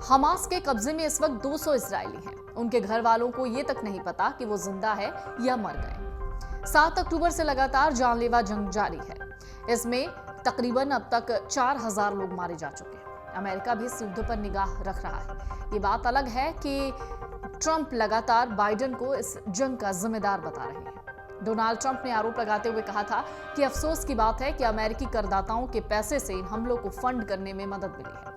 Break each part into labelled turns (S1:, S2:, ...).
S1: Hamas के कब्जे में इस वक्त 200 इजरायली हैं। उनके घर वालों को ये तक नहीं पता कि वो जिंदा है या मर गए। 7 अक्टूबर से लगातार जानलेवा जंग जारी है। इसमें तकरीबन अब तक 4000 लोग मारे जा चुके हैं। अमेरिका भी इस युद्ध पर निगाह रख रहा है। ये बात अलग है कि ट्रंप लगातार बाइडेन को इस जंग का जिम्मेदार बता रहे हैं। डोनाल्ड ट्रंप ने आरोप लगाते हुए कहा था कि अफसोस की बात है कि अमेरिकी करदाताओं के पैसे से इन हमलों को फंड करने में मदद मिली है।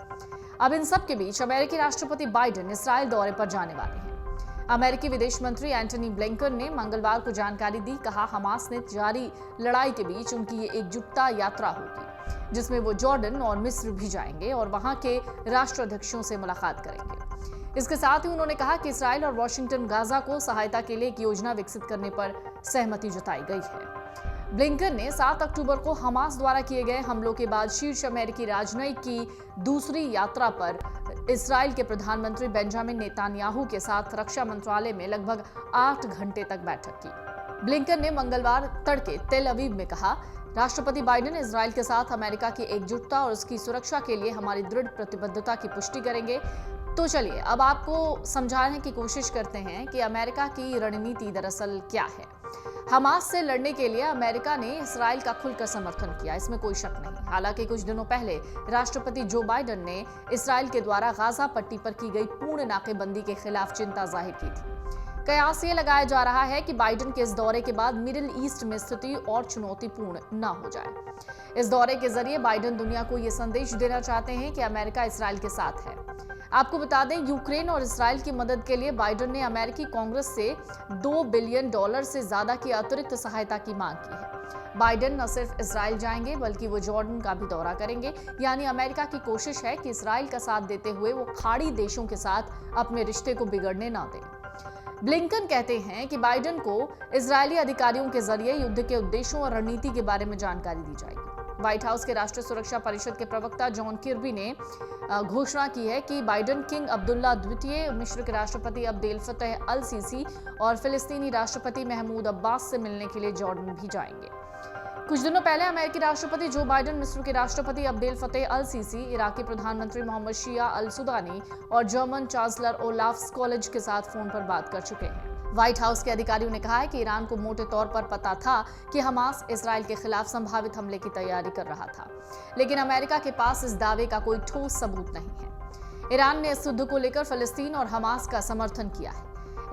S1: अब इन सब के बीच अमेरिकी राष्ट्रपति बाइडेन इसराइल दौरे पर जाने वाले हैं। अमेरिकी विदेश मंत्री एंटनी ब्लिंकन ने मंगलवार को जानकारी दी। कहा, हमास ने जारी लड़ाई के बीच उनकी ये एकजुटता यात्रा होगी, जिसमें वो जॉर्डन और मिस्र भी जाएंगे और वहां के राष्ट्राध्यक्षों से मुलाकात करेंगे। इसके साथ ही उन्होंने कहा कि इसराइल और वॉशिंगटन गाजा को सहायता के लिए एक योजना विकसित करने पर सहमति जताई गई है। ब्लिंकन ने 7 अक्टूबर को हमास द्वारा किए गए हमलों के बाद शीर्ष अमेरिकी राजनयिक की दूसरी यात्रा पर इसराइल के प्रधानमंत्री बेंजामिन नेतान्याहू के साथ रक्षा मंत्रालय में लगभग 8 घंटे तक बैठक की। ब्लिंकन ने मंगलवार तड़के तेल अवीव में कहा, राष्ट्रपति बाइडेन इसराइल के साथ अमेरिका की एकजुटता और उसकी सुरक्षा के लिए हमारी दृढ़ प्रतिबद्धता की पुष्टि करेंगे। तो चलिए अब आपको समझाने की कोशिश करते हैं कि अमेरिका की रणनीति दरअसल क्या है। हमास से लड़ने के लिए अमेरिका ने इसराइल का खुलकर समर्थन किया, इसमें कोई शक नहीं। हालांकि कुछ दिनों पहले राष्ट्रपति जो बाइडेन ने इसराइल के द्वारा गाजा पट्टी पर की गई पूर्ण नाकेबंदी के खिलाफ चिंता जाहिर की थी। कयास ये लगाया जा रहा है कि बाइडेन के इस दौरे के बाद मिडिल ईस्ट में स्थिति और चुनौतीपूर्ण न हो जाए। इस दौरे के जरिए बाइडेन दुनिया को ये संदेश देना चाहते हैं कि अमेरिका इसराइल के साथ है। आपको बता दें, यूक्रेन और इसराइल की मदद के लिए बाइडेन ने अमेरिकी कांग्रेस से $2 बिलियन से ज्यादा की अतिरिक्त सहायता की मांग की है। बाइडेन न सिर्फ इसराइल जाएंगे बल्कि वो जॉर्डन का भी दौरा करेंगे। यानी अमेरिका की कोशिश है कि इसराइल का साथ देते हुए वो खाड़ी देशों के साथ अपने रिश्ते को बिगड़ने ना दें। ब्लिंकन कहते हैं कि बाइडेन को इजरायली अधिकारियों के जरिए युद्ध के उद्देश्यों और रणनीति के बारे में जानकारी दी जाएगी। व्हाइट हाउस के राष्ट्रीय सुरक्षा परिषद के प्रवक्ता जॉन किर्बी ने घोषणा की है कि बाइडेन किंग अब्दुल्ला द्वितीय, मिस्र के राष्ट्रपति अब्देल फतेह अल सीसी और फिलिस्तीनी राष्ट्रपति महमूद अब्बास से मिलने के लिए जॉर्डन भी जाएंगे। कुछ दिनों पहले अमेरिकी राष्ट्रपति जो बाइडेन मिस्र के राष्ट्रपति अब्देल फतेह अल सीसी, इराकी प्रधानमंत्री मोहम्मद शिया अल सुदानी और जर्मन चांसलर ओलाफ स्कोल्ज के साथ फोन पर बात कर चुके हैं। व्हाइट हाउस के अधिकारियों ने कहा है कि ईरान को मोटे तौर पर पता था कि हमास इसराइल के खिलाफ संभावित हमले की तैयारी कर रहा था, लेकिन अमेरिका के पास इस दावे का कोई ठोस सबूत नहीं है। ईरान ने इस युद्ध को लेकर फिलिस्तीन और हमास का समर्थन किया है।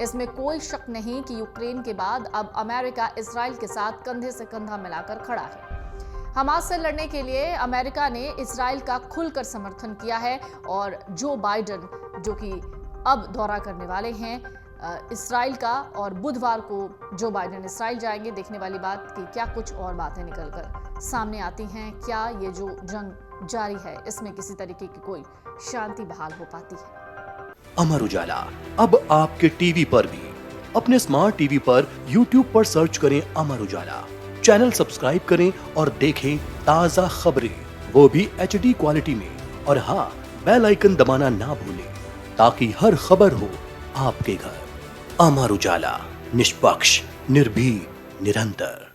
S1: इसमें कोई शक नहीं कि यूक्रेन के बाद अब अमेरिका इसराइल के साथ कंधे से कंधा मिलाकर खड़ा है। हमास से लड़ने के लिए अमेरिका ने इसराइल का खुलकर समर्थन किया है और जो बाइडेन, जो कि अब दौरा करने वाले हैं इसराइल का, और बुधवार को जो बाइडेन इसराइल जाएंगे। देखने वाली बात कि क्या कुछ और बातें निकलकर सामने आती हैं। क्या ये जो जंग जारी है इसमें किसी तरीके की कोई शांति बहाल हो पाती है।
S2: अमर उजाला अब आपके टीवी पर भी। अपने स्मार्ट टीवी पर YouTube पर सर्च करें अमर उजाला, चैनल सब्सक्राइब करें और देखें ताज़ा खबरें, वो भी HD क्वालिटी में। और हाँ, बेल आइकन दबाना ना भूलें ताकि हर खबर हो आपके घर। अमर उजाला, निष्पक्ष, निर्भीक, निरंतर।